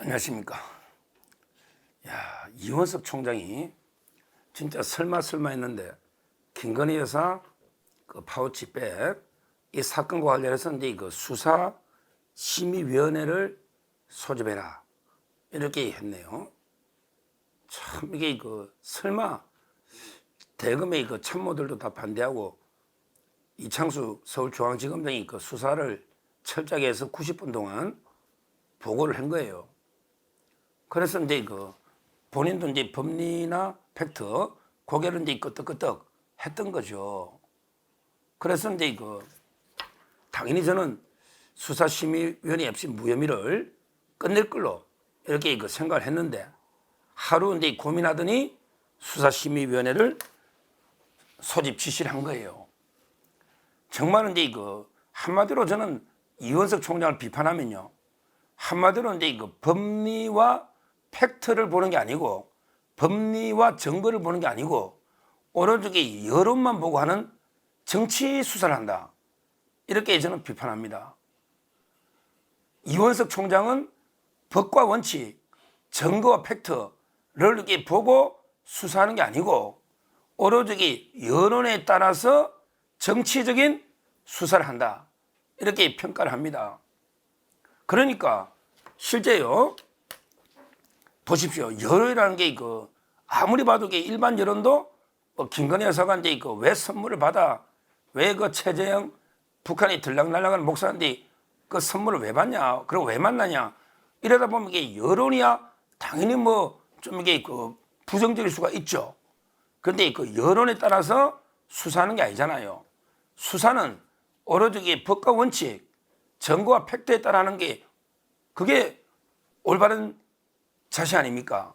안녕하십니까. 야, 이원석 총장이 진짜 설마 했는데 김건희 여사 그 파우치백 이 사건과 관련해서 이제 그 수사심의위원회를 소집해라 이렇게 했네요. 참 이게 그 설마 대검의 그 참모들도 다 반대하고 이창수 서울중앙지검장이 그 수사를 철저하게 해서 90분 동안 보고를 한 거예요. 그래서 이제 그 본인도 이제 법리나 팩트 고개를 이제 끄덕끄덕 했던 거죠. 그래서 이제 그 당연히 저는 수사심의위원회 없이 무혐의를 끝낼 걸로 이렇게 그 생각을 했는데 하루 이제 고민하더니 수사심의위원회를 소집 지시를 한 거예요. 정말 이제 그 한마디로 저는 이원석 총장을 비판하면요. 한마디로 이제 그 법리와 팩트를 보는 게 아니고 법리와 증거를 보는 게 아니고 오로지 여론만 보고 하는 정치 수사를 한다. 이렇게 저는 비판합니다. 이원석 총장은 법과 원칙, 증거와 팩트를 이렇게 보고 수사하는 게 아니고 오로지 여론에 따라서 정치적인 수사를 한다. 이렇게 평가를 합니다. 그러니까 실제요. 보십시오. 여론이라는 게 그 아무리 봐도 일반 여론도 김건희 여사가 이제 그 왜 선물을 받아 왜 그 최재형 북한이 들락날락하는 목사인데 그 선물을 왜 받냐 그리고 왜 만나냐 이러다 보면 이게 여론이야 당연히 뭐 좀 이게 그 부정적일 수가 있죠. 그런데 그 여론에 따라서 수사하는 게 아니잖아요. 수사는 오로지 법과 원칙, 증거와 팩트에 따라 하는 게 그게 올바른 자세 아닙니까?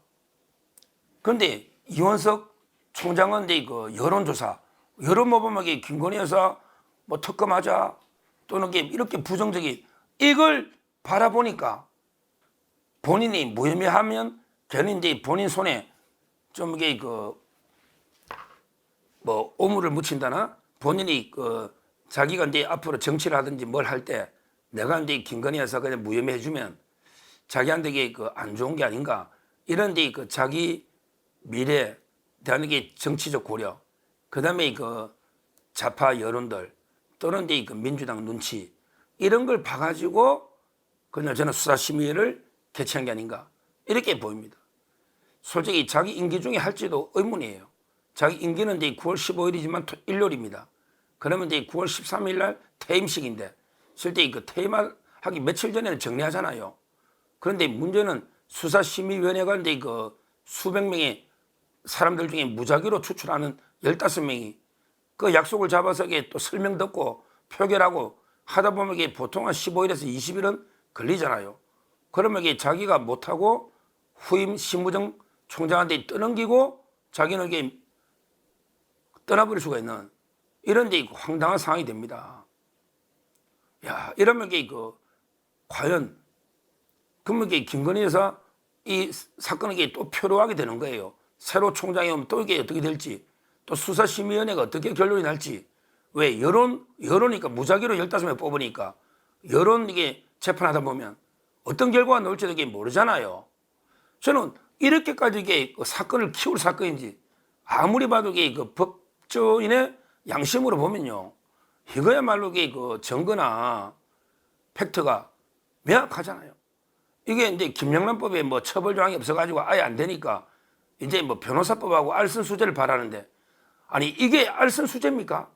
그런데 이원석 총장은 이제 그 여론조사, 여론 모범하게 김건희 여사 뭐 특검하자 또는 이렇게 부정적인 이걸 바라보니까 본인이 무혐의하면 괜히 이제 본인 손에 좀 이게 그 뭐 오물을 묻힌다나 본인이 그 자기가 이제 앞으로 정치를 하든지 뭘 할 때 내가 이제 김건희 여사 그냥 무혐의해 주면 자기한테 이게 그 안 좋은 게 아닌가 이런 데 그 자기 미래 대한 게 정치적 고려 그다음에 그 좌파 여론들 또는 이제 그 민주당 눈치 이런 걸 봐가지고 그냥 저는 수사심의를 개최한 게 아닌가 이렇게 보입니다. 솔직히 자기 임기 중에 할지도 의문이에요. 자기 임기는 이제 9월 15일이지만 일요일입니다. 그러면 이제 9월 13일 날 퇴임식인데 실제 그 퇴임하기 며칠 전에는 정리하잖아요. 그런데 문제는 수사심의위원회가 이제 그 수백 명의 사람들 중에 무작위로 추출하는 15명이 그 약속을 잡아서 이게 또 설명 듣고 표결하고 하다 보면 이게 보통 한 15일에서 20일은 걸리잖아요. 그러면 이게 자기가 못하고 후임 심무정 총장한테 떠넘기고 자기는 이게 떠나버릴 수가 있는 이런 데 황당한 상황이 됩니다. 야, 이러면 이게 그 과연 그러면 이게 김건희 여사 이 사건이 또 표로하게 되는 거예요. 새로 총장이 오면 또 이게 어떻게 될지 또 수사심의위원회가 어떻게 결론이 날지 왜 여론이니까 무작위로 15명 뽑으니까 여론 이게 재판하다 보면 어떤 결과가 나올지도 이게 모르잖아요. 저는 이렇게까지 이게 사건을 키울 사건인지 아무리 봐도 이게 그 법조인의 양심으로 보면요. 이거야말로 이게 그 증거나 팩트가 명확하잖아요. 이게 이제 김영란법에 뭐 처벌 조항이 없어가지고 아예 안 되니까 이제 뭐 변호사법하고 알선수재를 바라는데 아니 이게 알선수재입니까?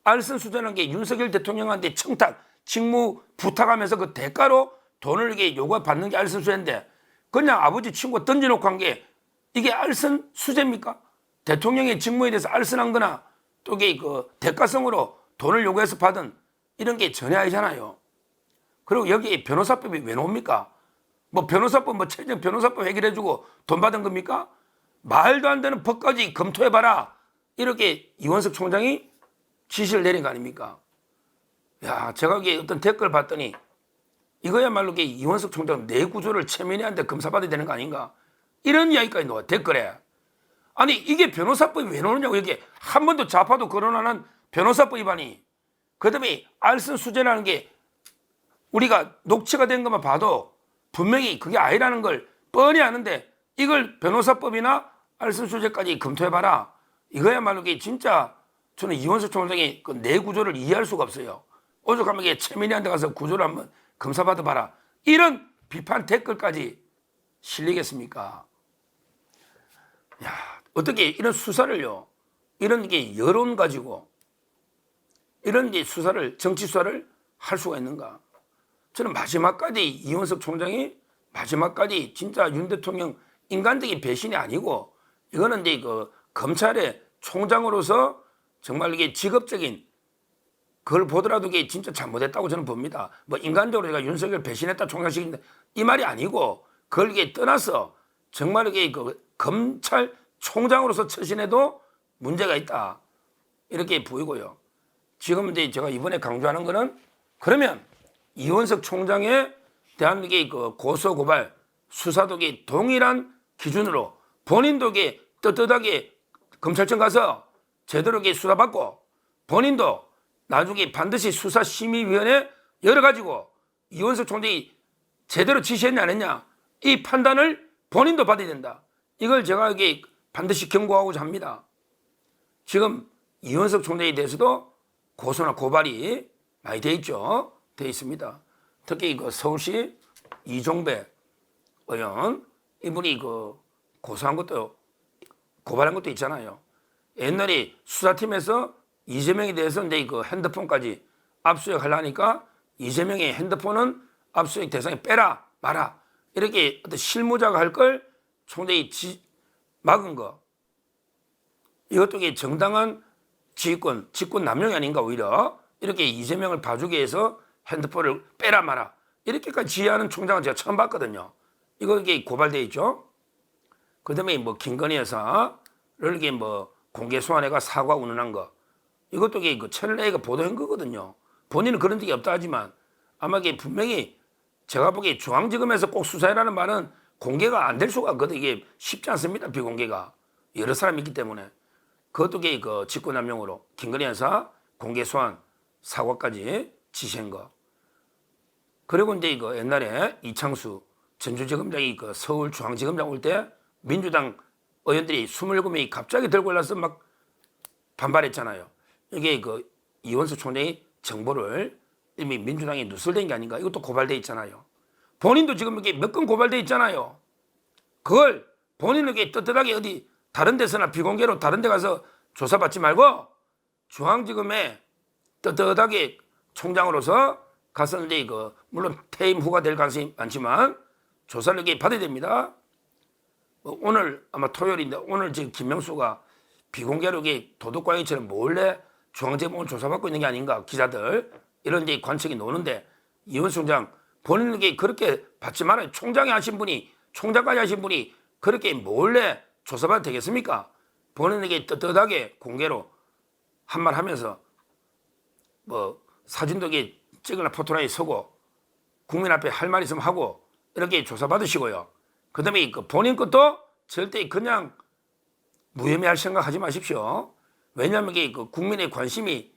알선수재는 게 윤석열 대통령한테 청탁, 직무 부탁하면서 그 대가로 돈을 이게 요구받는 게 알선수재인데 그냥 아버지 친구 던져놓고 한 게 이게 알선수재입니까? 대통령의 직무에 대해서 알선한 거나 또 이게 그 대가성으로 돈을 요구해서 받은 이런 게 전혀 아니잖아요. 그리고 여기 변호사법이 왜 나옵니까? 뭐 변호사법 뭐 최종 변호사법 해결해주고 돈 받은 겁니까? 말도 안 되는 법까지 검토해봐라 이렇게 이원석 총장이 지시를 내린 거 아닙니까? 야, 제가 이게 어떤 댓글 봤더니 이거야말로 이원석 총장 내 구조를 최민희한테 검사받아야 되는 거 아닌가? 이런 이야기까지 나와 댓글에. 아니 이게 변호사법이 왜 나오느냐고. 이게 한 번도 좌파도 거론하는 변호사법 위반이 그 다음에 알선수재라는 게 우리가 녹취가 된 것만 봐도 분명히 그게 아니라는 걸 뻔히 아는데 이걸 변호사법이나 알선수재까지 검토해봐라. 이거야말로 이게 진짜 저는 이원석 총장의 그 내 구조를 이해할 수가 없어요. 오죽하면 최민희한테 가서 구조를 한번 검사받아봐라. 이런 비판 댓글까지 실리겠습니까? 야, 어떻게 이런 수사를요, 이런 게 여론 가지고 이런 게 수사를, 정치 수사를 할 수가 있는가? 저는 마지막까지 이원석 총장이 마지막까지 진짜 윤 대통령 인간적인 배신이 아니고 이거는 이제 그 검찰의 총장으로서 정말 이게 직업적인 그걸 보더라도 이게 진짜 잘못했다고 저는 봅니다. 뭐 인간적으로 제가 윤석열 배신했다 총장식인데 이 말이 아니고 그걸 이게 떠나서 정말 이게 그 검찰 총장으로서 처신해도 문제가 있다. 이렇게 보이고요. 지금 이제 제가 이번에 강조하는 거는 그러면 이원석 총장의 대한민국의 그 고소 고발 수사도 동일한 기준으로 본인도 떳떳하게 검찰청 가서 제대로 수사받고 본인도 나중에 반드시 수사심의위원회 열어가지고 이원석 총장이 제대로 지시했냐 안 했냐 이 판단을 본인도 받아야 된다. 이걸 제가 이게 반드시 경고하고자 합니다. 지금 이원석 총장에 대해서도 고소나 고발이 많이 돼 있죠. 돼 있습니다. 특히 그 서울시 이종배 의원 이분이 그 고소한 것도 고발한 것도 있잖아요. 옛날에 수사팀에서 이재명에 대해서 이제 그 핸드폰까지 압수수색 하려니까 이재명의 핸드폰은 압수수색 대상에 빼라 마라 이렇게 어떤 실무자가 할 걸 총장이 막은 거 이것도 정당한 직권 남용이 아닌가 오히려 이렇게 이재명을 봐주기 위해서 핸드폰을 빼라 마라 이렇게까지 지휘하는 총장은 제가 처음 봤거든요. 이게 고발돼 있죠. 그다음에 뭐 김건희 여사를 이게 뭐 공개 소환해가 사과 운운한 거 이것도 그 채널 A가 보도한 거거든요. 본인은 그런 적이 없다 하지만 아마 이게 분명히 제가 보기에 중앙지검에서 꼭 수사해라는 말은 공개가 안 될 수가 없거든요. 이게 쉽지 않습니다. 비공개가 여러 사람이 있기 때문에 그것도 그 직권남용으로 김건희 여사 공개 소환 사과까지 지시한 거. 그리고 이제 이거 옛날에 이창수 전주지검장이 그 서울중앙지검장 올 때 민주당 의원들이 27명이 갑자기 들고 올라서 막 반발했잖아요. 이게 그 이원석 총장이 정보를 이미 민주당에 누설된 게 아닌가. 이것도 고발돼 있잖아요. 본인도 지금 이게 몇 건 고발돼 있잖아요. 그걸 본인은 떳떳하게 어디 다른 데서나 비공개로 다른 데 가서 조사받지 말고 중앙지검에 떳떳하게 총장으로서 가서 이제 그 물론 퇴임 후가 될 가능성이 많지만 조사를 이렇게 받아야 됩니다. 오늘 아마 토요일인데 오늘 지금 김명수가 비공개로 이게 도덕광역처럼 몰래 중앙지검을 조사받고 있는 게 아닌가 기자들 이런 이제 관측이 나오는데 이원석 총장 본인에게 그렇게 받지 말아요. 총장이 하신 분이 총장까지 하신 분이 그렇게 몰래 조사받아도 되겠습니까? 본인에게 떳떳하게 공개로 한 말 하면서 뭐 사진도 찍으나 포토라인에 서고 국민 앞에 할 말 있으면 하고 이렇게 조사받으시고요. 그 다음에 그 본인 것도 절대 그냥 무혐의할 생각하지 마십시오. 왜냐하면 이게 그 국민의 관심이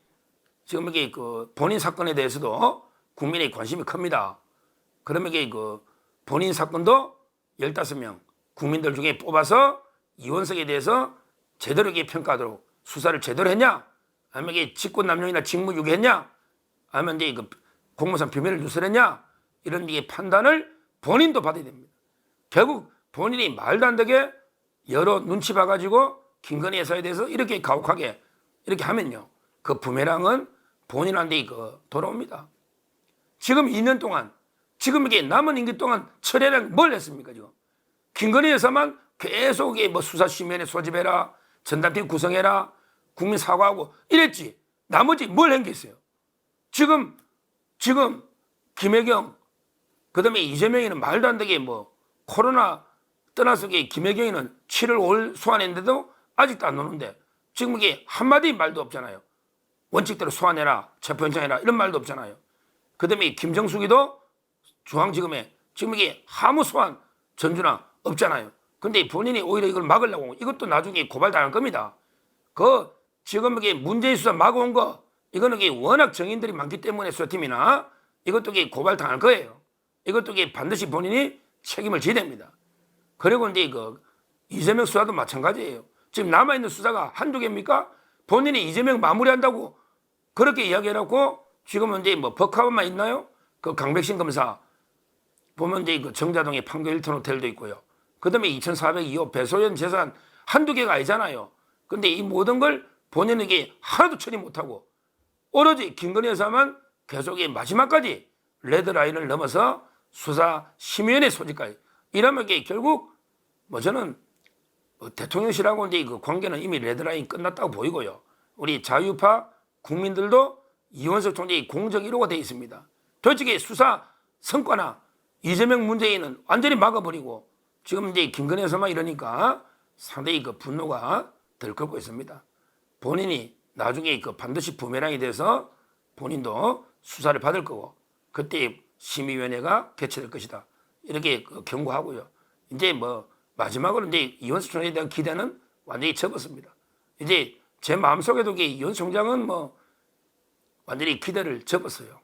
지금 이게 그 본인 사건에 대해서도 국민의 관심이 큽니다. 그러면 이게 그 본인 사건도 15명 국민들 중에 뽑아서 이원석에 대해서 제대로 이게 평가하도록 수사를 제대로 했냐? 아니면 이게 직권남용이나 직무유기했냐? 아니면 이제 그 공무상 비밀을 누설했냐? 이런 이게 판단을 본인도 받아야 됩니다. 결국 본인이 말도 안 되게 여러 눈치 봐가지고 김건희 여사에 대해서 이렇게 가혹하게 이렇게 하면요. 그 부메랑은 본인한테 돌아옵니다. 지금 2년 동안 지금 이게 남은 임기 동안 철회랑 뭘 했습니까 지금? 김건희 여사만 계속 뭐 수사심의위원회 소집해라, 전담팀 구성해라, 국민 사과하고 이랬지. 나머지 뭘 한 게 있어요? 지금 김혜경 그다음에 이재명이는 말도 안 되게 뭐 코로나 떠나서 김혜경이는 7월 5일 소환했는데도 아직도 안 오는데 지금 이게 한마디 말도 없잖아요. 원칙대로 소환해라, 체포영장해라 이런 말도 없잖아요. 그다음에 김정숙이도 중앙지검에 지금 이게 아무 소환 전주나 없잖아요. 근데 본인이 오히려 이걸 막으려고 이것도 나중에 고발당할 겁니다. 그 지금 이게 문재인 수사 막아온 거 이거는 이게 워낙 정인들이 많기 때문에 수사팀이나 이것도 이게 고발당할 거예요. 이것도 이게 반드시 본인이 책임을 져야 됩니다. 그리고 이제 그 이재명 수사도 마찬가지예요. 지금 남아있는 수사가 한두 개입니까? 본인이 이재명 마무리한다고 그렇게 이야기해놓고 지금은 이제 뭐 법카만 있나요? 그 강백신 검사 보면 이제 그 정자동에 판교 힐튼 호텔도 있고요. 그 다음에 2,402호 배소연 재산 한두 개가 아니잖아요. 근데 이 모든 걸 본인에게 하나도 처리 못하고 오로지 김건희 여사만 계속 마지막까지 레드라인을 넘어서 수사 심의위원회 소집까지 이러면 이게 결국 뭐 저는 대통령실하고 이제 그 관계는 이미 레드라인 끝났다고 보이고요. 우리 자유파 국민들도 이원석 총재의 공적 1호가 되어 있습니다. 솔직히 수사 성과나 이재명 문재인은 완전히 막아버리고 지금 이제 김건희 여사만 이러니까 상당히 그 분노가 들끓고 있습니다. 본인이 나중에 그 반드시 부메랑이 돼서 본인도 수사를 받을 거고 그때 심의위원회가 개최될 것이다. 이렇게 경고하고요. 이제 뭐 마지막으로 이제 이원석 총장에 대한 기대는 완전히 접었습니다. 이제 제 마음속에도 이원석 총장은 뭐 완전히 기대를 접었어요.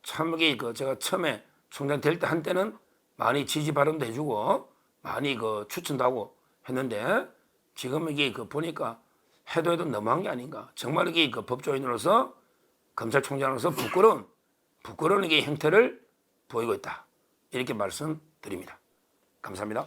참 이게 그 제가 처음에 총장 될 때 한때는 많이 지지 발언도 해주고 많이 그 추천도 하고 했는데 지금 이게 그 보니까 해도 너무한 게 아닌가. 정말 이게 그 법조인으로서 검찰총장으로서 부끄러운 이게 행태를 보이고 있다. 이렇게 말씀드립니다. 감사합니다.